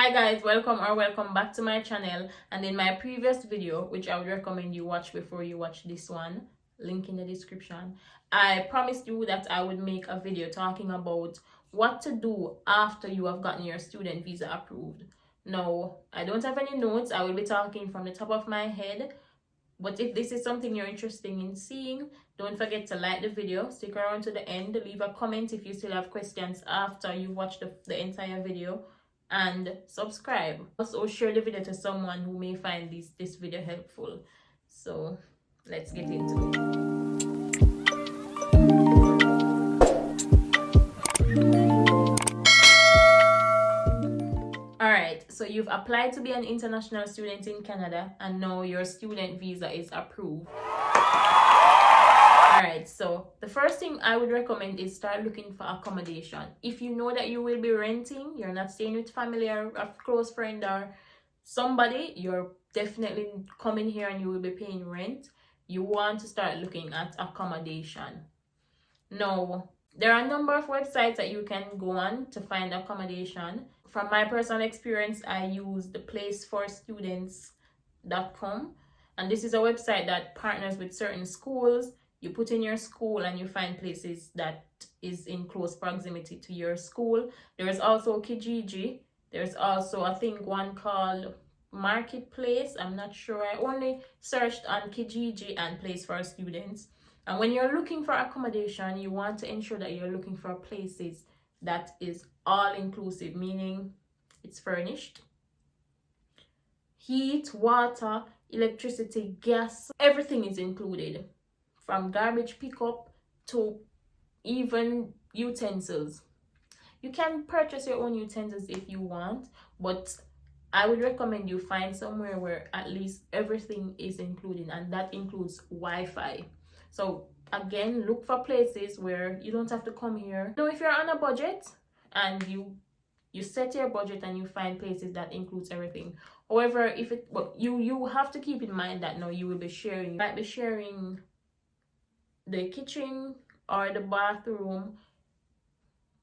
Hi guys, welcome back to my channel. And in my previous video, which I would recommend you watch before you watch this one, link in the description, I promised you that I would make a video talking about what to do after you have gotten your student visa approved. Now, I don't have any notes. I will be talking from the top of my head. But if this is something you're interested in seeing, don't forget to like the video, stick around to the end, leave a comment if you still have questions after you watch the entire video, and subscribe. Also share the video to someone who may find this video helpful. So let's get into it. Alright, so you've applied to be an international student in Canada and now your student visa is approved. Alright, so the first thing I would recommend is start looking for accommodation. If you know that you will be renting, you're not staying with family or a close friend or somebody, you're definitely coming here and you will be paying rent, you want to start looking at accommodation. Now, there are a number of websites that you can go on to find accommodation. From my personal experience, I use the placeforstudents.com, and this is a website that partners with certain schools. You put in your school and you find places that is in close proximity to your school. There is also Kijiji. There's also, I think, one called Marketplace. I'm not sure. I only searched on Kijiji and Place for Students. And when you're looking for accommodation, you want to ensure that you're looking for places that is all inclusive, meaning it's furnished. Heat, water, electricity, gas, everything is included. From garbage pickup to even utensils. You can purchase your own utensils if you want, but I would recommend you find somewhere where at least everything is included, and that includes Wi-Fi. So again, look for places where you don't have to come here. So if you're on a budget and you set your budget and you find places that includes everything. However, if it you have to keep in mind that now you will be sharing, you might be sharing the kitchen or the bathroom,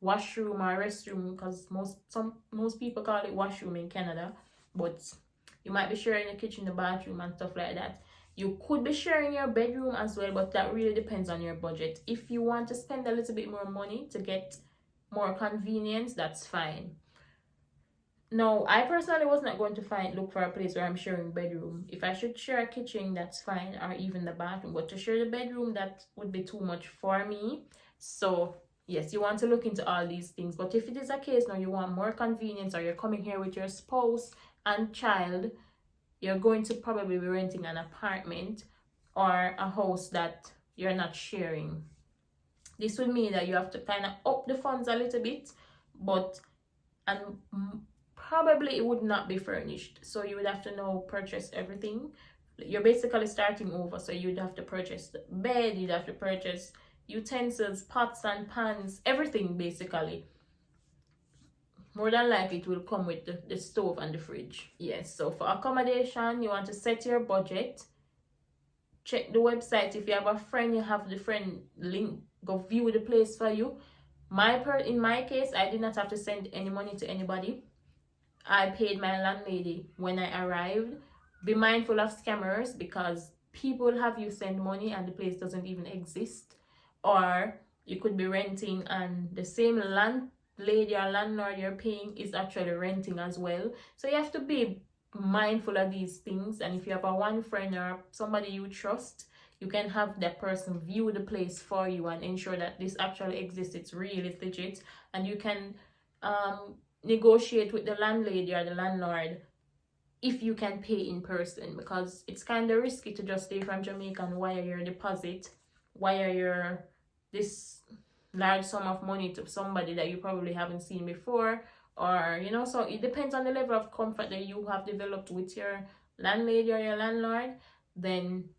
washroom or restroom, because most people call it washroom in Canada, but you might be sharing the kitchen, the bathroom and stuff like that. You could be sharing your bedroom as well, but that really depends on your budget. If you want to spend a little bit more money to get more convenience, that's fine. No, I personally was not going to look for a place where I'm sharing bedroom. If I should share a kitchen, that's fine, or even the bathroom. But to share the bedroom, that would be too much for me. So yes, you want to look into all these things. But if it is a case now you want more convenience, or you're coming here with your spouse and child, you're going to probably be renting an apartment or a house that you're not sharing. This would mean that you have to kind of up the funds a little bit, and probably it would not be furnished. So you would have to now purchase everything. You're basically starting over. So you'd have to purchase the bed, you'd have to purchase utensils, pots and pans, everything basically. More than likely it will come with the stove and the fridge. Yes, so for accommodation, you want to set your budget. Check the website. If you have a friend, you have the friend link, go view the place for you. In my case, I did not have to send any money to anybody. I paid my landlady when I arrived. Be mindful of scammers, because people have you send money and the place doesn't even exist. Or you could be renting and the same landlady or landlord you're paying is actually renting as well. So you have to be mindful of these things. And if you have a one friend or somebody you trust, you can have that person view the place for you and ensure that this actually exists, it's real, it's legit, and you can negotiate with the landlady or the landlord if you can pay in person, because it's kind of risky to just stay from Jamaica and wire your deposit, wire your this large sum of money to somebody that you probably haven't seen before, or so it depends on the level of comfort that you have developed with your landlady or your landlord. Then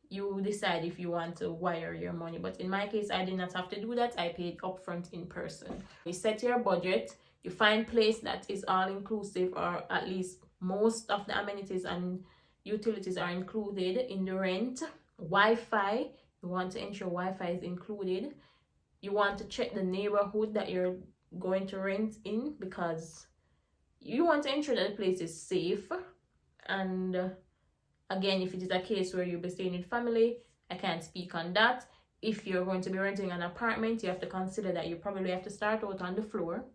you decide if you want to wire your money. But in my case, I did not have to do that. I paid upfront in person. You set your budget, you find place that is all inclusive, or at least most of the amenities and utilities are included in the rent. Wi-Fi, you want to ensure Wi-Fi is included. You want to check the neighborhood that you're going to rent in, because you want to ensure that the place is safe. And again, if it is a case where you'll be staying with family, I can't speak on that. If you're going to be renting an apartment, you have to consider that you probably have to start out on the floor,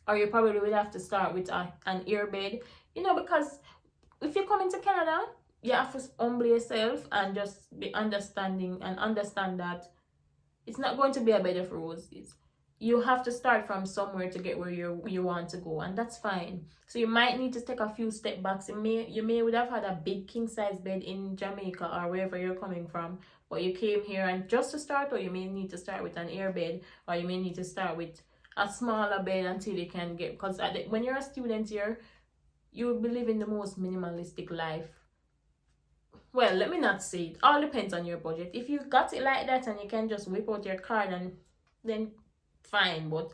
or you probably will have to start with an airbed, because if you come into Canada, you have to humble yourself and just be understanding and understand that it's not going to be a bed of roses. You have to start from somewhere to get where you want to go, and that's fine. So you might need to take a few step backs. You may would have had a big king size bed in Jamaica or wherever you're coming from, but you came here and just to start, or you may need to start with an air bed, or you may need to start with a smaller bed until you can get, because when you're a student here, you will be living the most minimalistic life. Well, let me not say it all depends on your budget. If you got it like that and you can just whip out your card, and then fine. But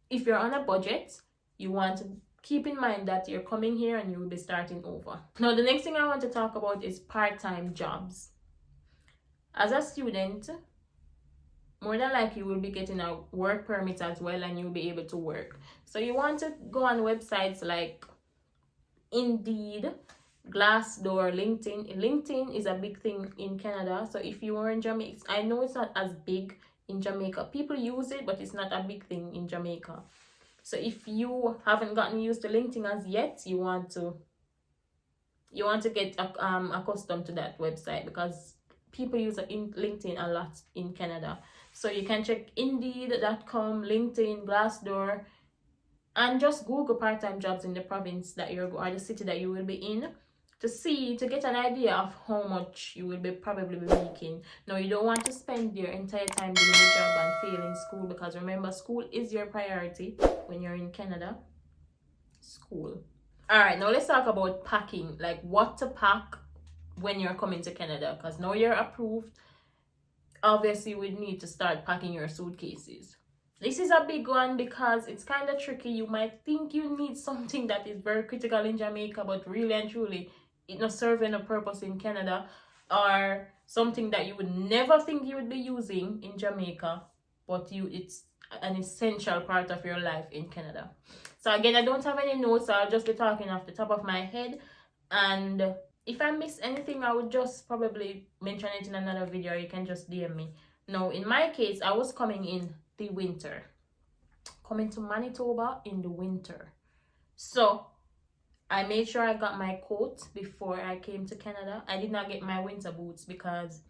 if you're on a budget, you want to keep in mind that you're coming here and you will be starting over. Now, the next thing I want to talk about is part-time jobs. As a student, more than likely you will be getting a work permit as well, and you'll be able to work. So you want to go on websites like Indeed, Glassdoor, LinkedIn. LinkedIn is a big thing in Canada. So if you were in Jamaica, I know it's not as big in Jamaica. People use it, but it's not a big thing in Jamaica. So if you haven't gotten used to LinkedIn as yet, you want to get accustomed to that website, because people use LinkedIn a lot in Canada. So you can check Indeed.com, LinkedIn, Glassdoor, and just Google part-time jobs in the province that you're, or the city that you will be in, to get an idea of how much you will probably be making. Now, you don't want to spend your entire time doing your job and fail in school, because remember, school is your priority when you're in Canada. School. All right, now let's talk about packing, like what to pack when you're coming to Canada, because now you're approved. Obviously, we need to start packing your suitcases. This is a big one because it's kind of tricky. You might think you need something that is very critical in Jamaica, but really and truly, it's not serving a purpose in Canada, or something that you would never think you would be using in Jamaica, but it's an essential part of your life in Canada. So again, I don't have any notes, so I'll just be talking off the top of my head, and if I miss anything, I would just probably mention it in another video, or you can just DM me. Now, in my case, I was coming in the winter, coming to Manitoba in the winter. So I made sure I got my coat before I came to Canada. I did not get my winter boots, because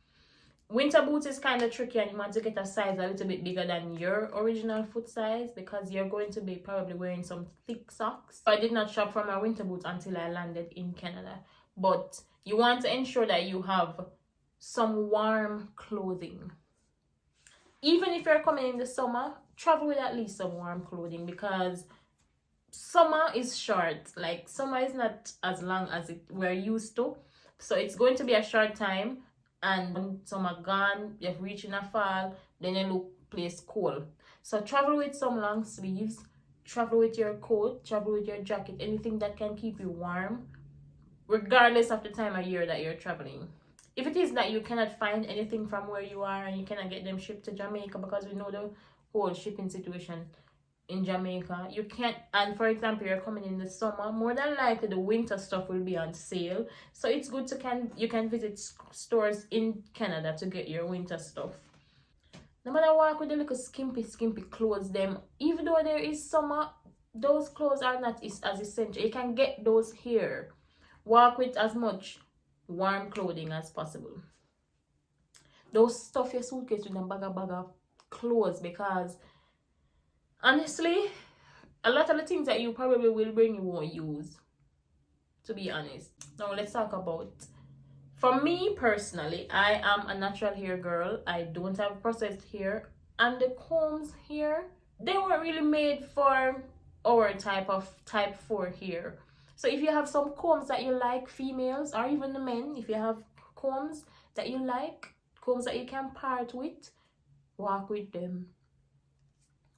winter boots is kind of tricky, and you want to get a size a little bit bigger than your original foot size, because you're going to be probably wearing some thick socks. So I did not shop for my winter boots until I landed in Canada. But you want to ensure that you have some warm clothing. Even if you're coming in the summer, travel with at least some warm clothing, because summer is short. Like, summer is not as long as we're used to. So it's going to be a short time, and when summer gone, you're reaching a fall, then you look place cold. So travel with some long sleeves, travel with your coat, travel with your jacket, anything that can keep you warm, regardless of the time of year that you're traveling. If it is that you cannot find anything from where you are and you cannot get them shipped to Jamaica, because we know the whole shipping situation in Jamaica, you can't, and for example, you're coming in the summer, more than likely the winter stuff will be on sale. So it's good you can visit stores in Canada to get your winter stuff. No matter what, with the little skimpy clothes, them, even though there is summer, those clothes are not as essential. You can get those here. Walk with as much warm clothing as possible. Don't stuff your suitcase with a bag of clothes, because honestly, a lot of the things that you probably will bring, you won't use, to be honest. Now let's talk about, for me personally, I am a natural hair girl. I don't have processed hair, and the combs here, they weren't really made for our type 4 hair. So if you have some combs that you like, females or even the men, if you have combs that you like, combs that you can part with, walk with them.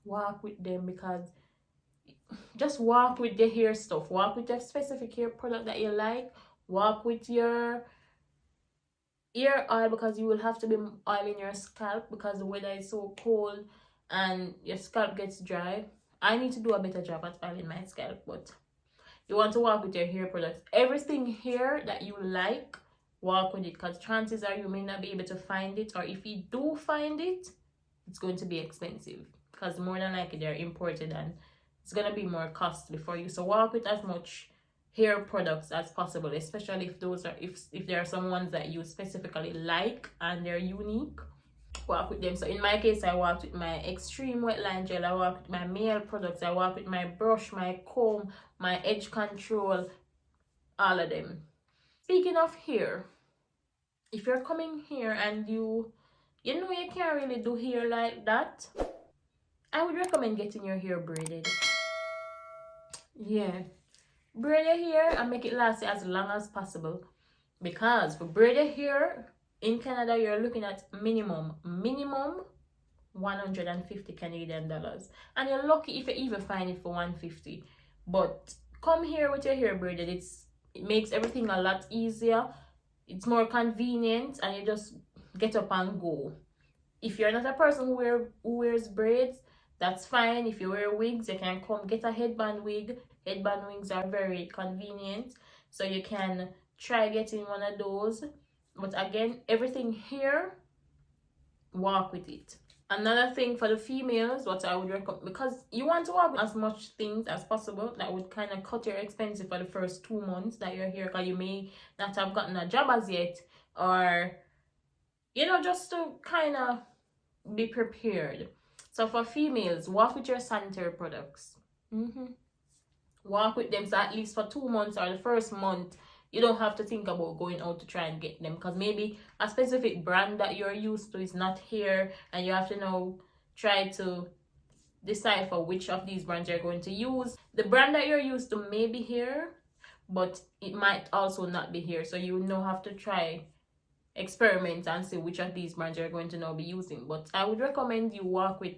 Walk with them, because just walk with the hair stuff. Walk with a specific hair product that you like. Walk with your ear oil, because you will have to be oiling your scalp, because the weather is so cold and your scalp gets dry. I need to do a better job at oiling my scalp, but you want to work with your hair products. Everything here that you like, work with it, because chances are you may not be able to find it, or if you do find it, it's going to be expensive because more than likely they're imported and it's going to be more costly for you. So work with as much hair products as possible, especially if those are if there are some ones that you specifically like and they're unique. Work with them. So in my case, I worked with my extreme wet line gel, I work with my male products, I work with my brush, my comb, my edge control, all of them. Speaking of hair, if you're coming here and you know you can't really do hair like that, I would recommend getting your hair braided. Yeah, braid your hair and make it last as long as possible, because for braided hair in Canada you're looking at minimum 150 Canadian dollars, and you're lucky if you even find it for 150. But come here with your hair braided, it makes everything a lot easier, it's more convenient, and you just get up and go. If you're not a person who wears braids, that's fine. If you wear wigs, you can come get a headband wig. Headband wigs are very convenient, so you can try getting one of those. But again, everything here, work with it. Another thing for the females, what I would recommend, because you want to work with as much things as possible that would kind of cut your expenses for the first 2 months that you're here, because you may not have gotten a job as yet, or just to kind of be prepared. So for females, work with your sanitary products. Work with them, so at least for 2 months or the first month you don't have to think about going out to try and get them, because maybe a specific brand that you're used to is not here, and you have to now try to decipher which of these brands you're going to use. The brand that you're used to may be here, but it might also not be here, so you now have to try experiment and see which of these brands you're going to now be using. But I would recommend you work with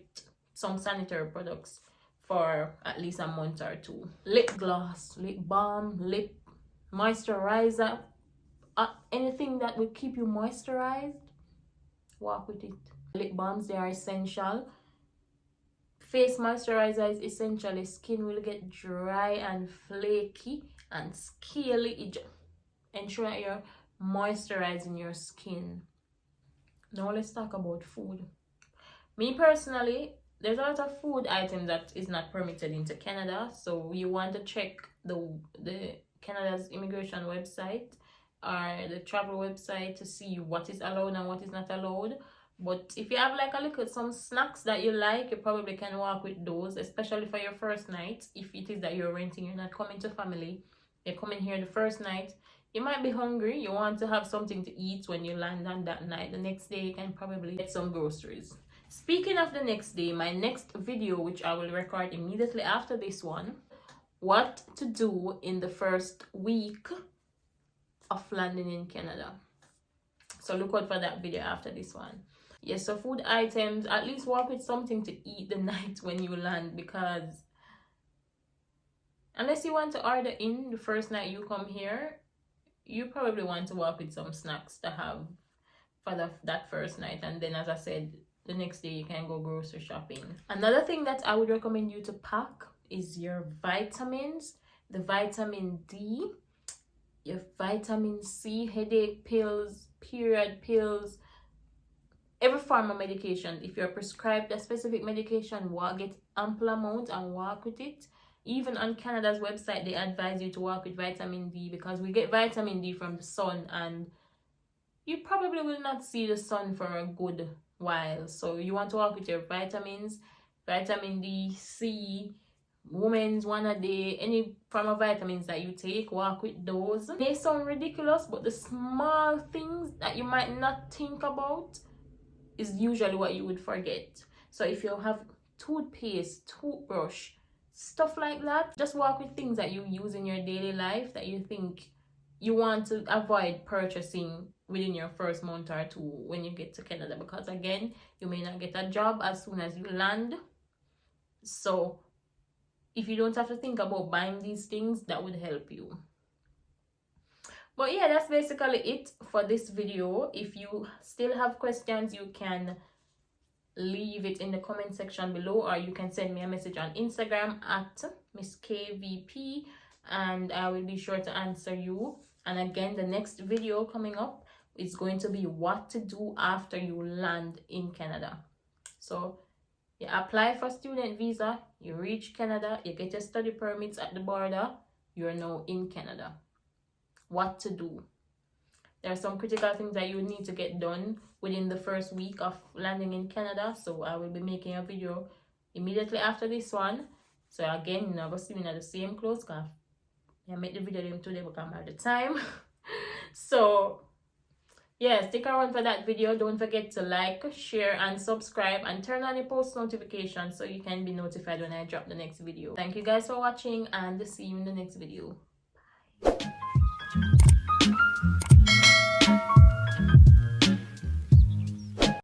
some sanitary products for at least a month or 2. Lip gloss, lip balm, lip moisturizer, anything that will keep you moisturized, work with it. Lip balms, they are essential. Face moisturizer is essential. Skin will get dry and flaky and scaly. Ensure that you're moisturizing your skin. Now let's talk about food. Me personally, there's a lot of food items that is not permitted into Canada, so you want to check the Canada's immigration website or the travel website to see what is allowed and what is not allowed. But if you have like a look at some snacks that you like, you probably can work with those, especially for your first night. If it is that you're renting, you're not coming to family, you're coming here the first night, you might be hungry, you want to have something to eat when you land on that night. The next day you can probably get some groceries. Speaking of the next day, my next video, which I will record immediately after this one, what to do in the first week of landing in Canada. So look out for that video after this one. Yes, so food items, at least work with something to eat the night when you land, because unless you want to order in the first night you come here, you probably want to work with some snacks to have for that first night, and then as I said, the next day you can go grocery shopping. Another thing that I would recommend you to pack is your vitamins, the vitamin D, your vitamin C, headache pills, period pills, every form of medication. If you're prescribed a specific medication, get ample amount and work with it. Even on Canada's website, they advise you to work with vitamin D, because we get vitamin D from the sun, and you probably will not see the sun for a good while. So you want to work with your vitamins, vitamin D, C, women's one a day, any form of vitamins that you take, work with those. They sound ridiculous, but the small things that you might not think about is usually what you would forget. So if you have toothpaste, toothbrush, stuff like that, just work with things that you use in your daily life that you think you want to avoid purchasing within your first month or 2 when you get to Canada, because again, you may not get a job as soon as you land. So if you don't have to think about buying these things, that would help you. But yeah, that's basically it for this video. If you still have questions, you can leave it in the comment section below, or you can send me a message on Instagram at Miss KVP. and I will be sure to answer you. And again, the next video coming up is going to be what to do after you land in Canada. So you apply for student visa, you reach Canada, you get your study permits at the border, you're now in Canada. What to do? There are some critical things that you need to get done within the first week of landing in Canada. So I will be making a video immediately after this one. So again, you're not going to see me in the same clothes because I made the video today because I'm at the time. So yeah, stick around for that video. Don't forget to like, share, and subscribe, and turn on your post notifications so you can be notified when I drop the next video. Thank you guys for watching, and see you in the next video.